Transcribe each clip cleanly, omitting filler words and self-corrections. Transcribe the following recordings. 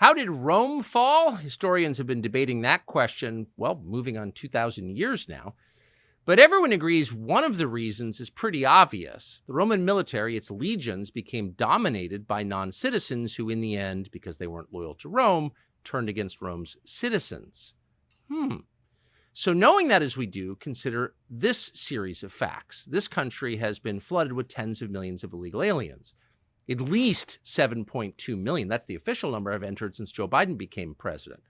How did Rome fall? Historians have been debating that question, well, moving on 2,000 years now. But everyone agrees one of the reasons is pretty obvious. The Roman military, its legions, became dominated by non-citizens who, in the end, because they weren't loyal to Rome, turned against Rome's citizens. So knowing that as we do, consider this series of facts. This country has been flooded with tens of millions of illegal aliens. At least 7.2 million, that's the official number, have entered since Joe Biden became president.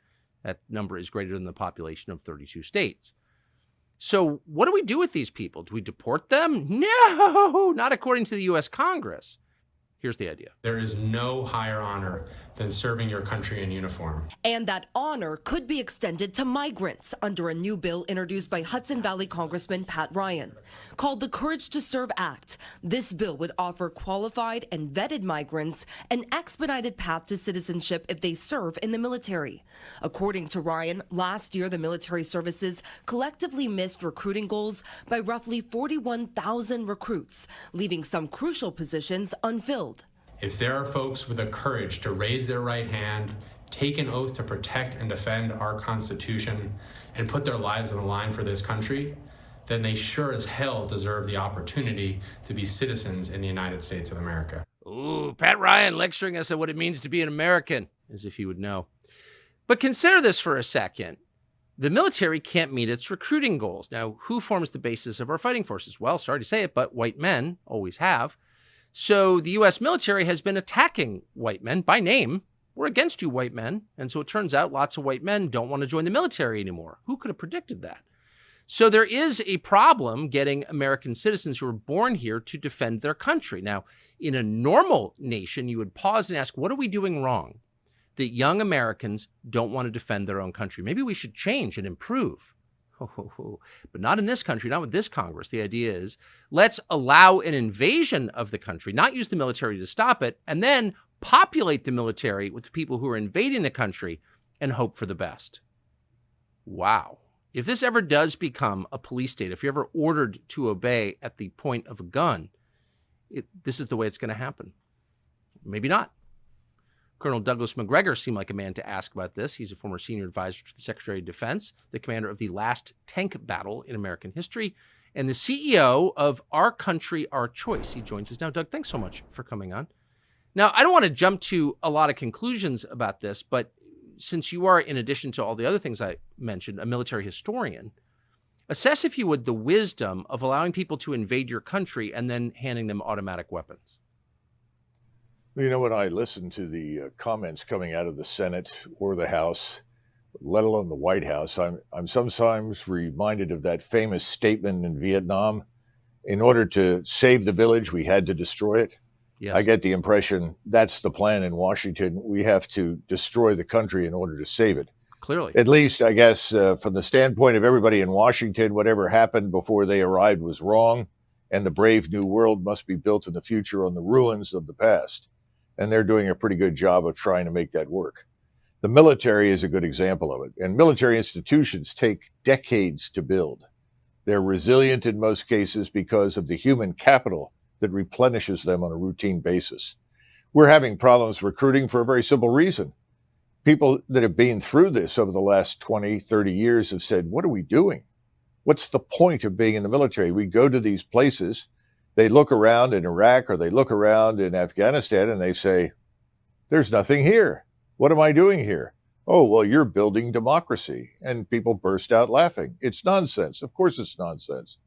That number is greater than the population of 32 states. So what do we do with these people? Do we deport them? No, not according to the U.S. Congress. Here's the idea. There is no higher honor than serving your country in uniform. And that honor could be extended to migrants under a new bill introduced by Hudson Valley Congressman Pat Ryan. Called the Courage to Serve Act, this bill would offer qualified and vetted migrants an expedited path to citizenship if they serve in the military. According to Ryan, last year the military services collectively missed recruiting goals by roughly 41,000 recruits, leaving some crucial positions unfilled. If there are folks with the courage to raise their right hand, take an oath to protect and defend our Constitution, and put their lives on the line for this country, then they sure as hell deserve the opportunity to be citizens in the United States of America. Ooh, Pat Ryan lecturing us on what it means to be an American, as if you would know. But consider this for a second. The military can't meet its recruiting goals. Now, who forms the basis of our fighting forces? Well, sorry to say it, but white men always have. So the U.S. military has been attacking white men by name. We're against you, white men. And so it turns out lots of white men don't want to join the military anymore. Who could have predicted that? So there is a problem getting American citizens who are born here to defend their country. Now, in a normal nation, you would pause and ask, what are we doing wrong that young Americans don't want to defend their own country? Maybe we should change and improve. But not in this country, not with this Congress. The idea is, let's allow an invasion of the country, not use the military to stop it, and then populate the military with the people who are invading the country and hope for the best. Wow. If this ever does become a police state, if you're ever ordered to obey at the point of a gun, this is the way it's going to happen. Maybe not. Colonel Douglas Macgregor seemed like a man to ask about this. He's a former senior advisor to the Secretary of Defense, the commander of the last tank battle in American history, and the CEO of Our Country, Our Choice. He joins us now. Doug, thanks so much for coming on. Now, I don't want to jump to a lot of conclusions about this, but since you are, in addition to all the other things I mentioned, a military historian, assess, if you would, the wisdom of allowing people to invade your country and then handing them automatic weapons. You know, when I listen to the comments coming out of the Senate or the House, let alone the White House, I'm sometimes reminded of that famous statement in Vietnam, in order to save the village, we had to destroy it. Yes. I get the impression that's the plan in Washington. We have to destroy the country in order to save it. Clearly. At least, I guess, from the standpoint of everybody in Washington, whatever happened before they arrived was wrong, and the brave new world must be built in the future on the ruins of the past. And they're doing a pretty good job of trying to make that work. The military is a good example of it. And military institutions take decades to build. They're resilient in most cases because of the human capital that replenishes them on a routine basis. We're having problems recruiting for a very simple reason. People that have been through this over the last 20, 30 years have said, what are we doing? What's the point of being in the military? We go to these places, they look around in Iraq or they look around in Afghanistan and they say, there's nothing here. What am I doing here? Oh, well, you're building democracy. And people burst out laughing. It's nonsense. Of course it's nonsense.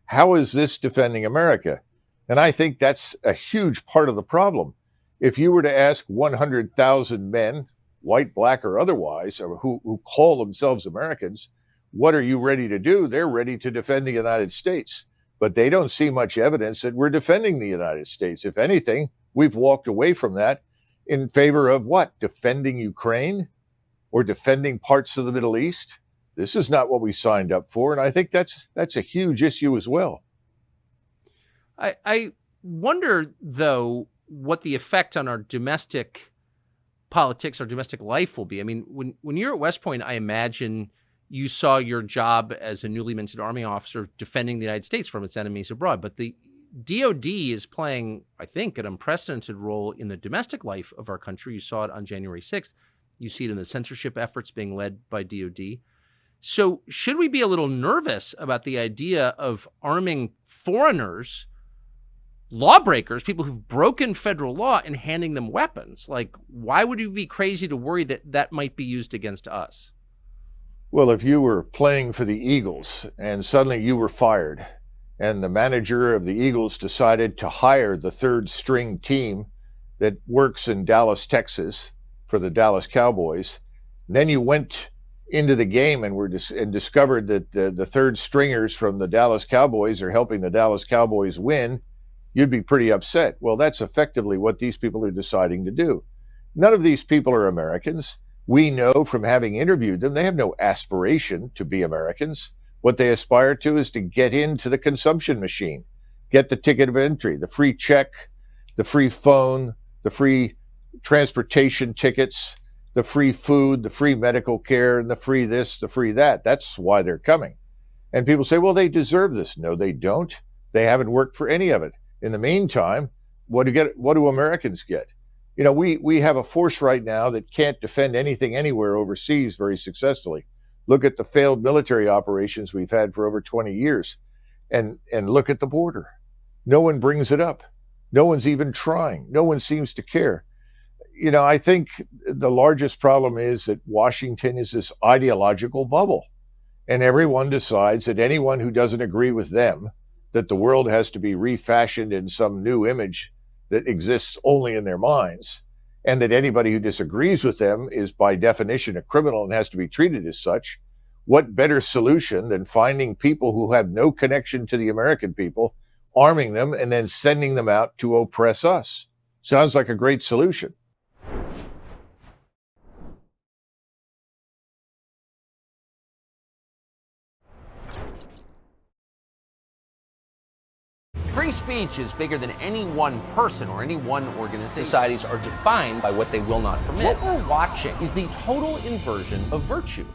How is this defending America? And I think that's a huge part of the problem. If you were to ask 100,000 men, white, black, or otherwise, who call themselves Americans, what are you ready to do? They're ready to defend the United States. But they don't see much evidence that we're defending the United States. If anything, we've walked away from that in favor of what? Defending Ukraine or defending parts of the Middle East? This is not what we signed up for. And I think that's a huge issue as well. I wonder, though, what the effect on our domestic politics, our domestic life will be. I mean, when you're at West Point, I imagine you saw your job as a newly minted Army officer defending the United States from its enemies abroad. But the DOD is playing, I think, an unprecedented role in the domestic life of our country. You saw it on January 6th. You see it in the censorship efforts being led by DOD. So should we be a little nervous about the idea of arming foreigners, lawbreakers, people who've broken federal law, and handing them weapons? Like, why would we be crazy to worry that that might be used against us? Well, if you were playing for the Eagles and suddenly you were fired, and the manager of the Eagles decided to hire the third string team that works in Dallas, Texas for the Dallas Cowboys, and then you went into the game and discovered that the third stringers from the Dallas Cowboys are helping the Dallas Cowboys win, you'd be pretty upset. Well, that's effectively what these people are deciding to do. None of these people are Americans. We know from having interviewed them, they have no aspiration to be Americans. What they aspire to is to get into the consumption machine, get the ticket of entry, the free check, the free phone, the free transportation tickets, the free food, the free medical care, and the free this, the free that. That's why they're coming. And people say, well, they deserve this. No, they don't. They haven't worked for any of it. In the meantime, what do Americans get? You know, we have a force right now that can't defend anything anywhere overseas very successfully. Look at the failed military operations we've had for over 20 years, and look at the border. No one brings it up. No one's even trying. No one seems to care. You know, I think the largest problem is that Washington is this ideological bubble, and everyone decides that anyone who doesn't agree with them, that the world has to be refashioned in some new image that exists only in their minds, and that anybody who disagrees with them is by definition a criminal and has to be treated as such. What better solution than finding people who have no connection to the American people, arming them, and then sending them out to oppress us? Sounds like a great solution. Free speech is bigger than any one person or any one organization. Societies are defined by what they will not permit. What we're watching is the total inversion of virtue.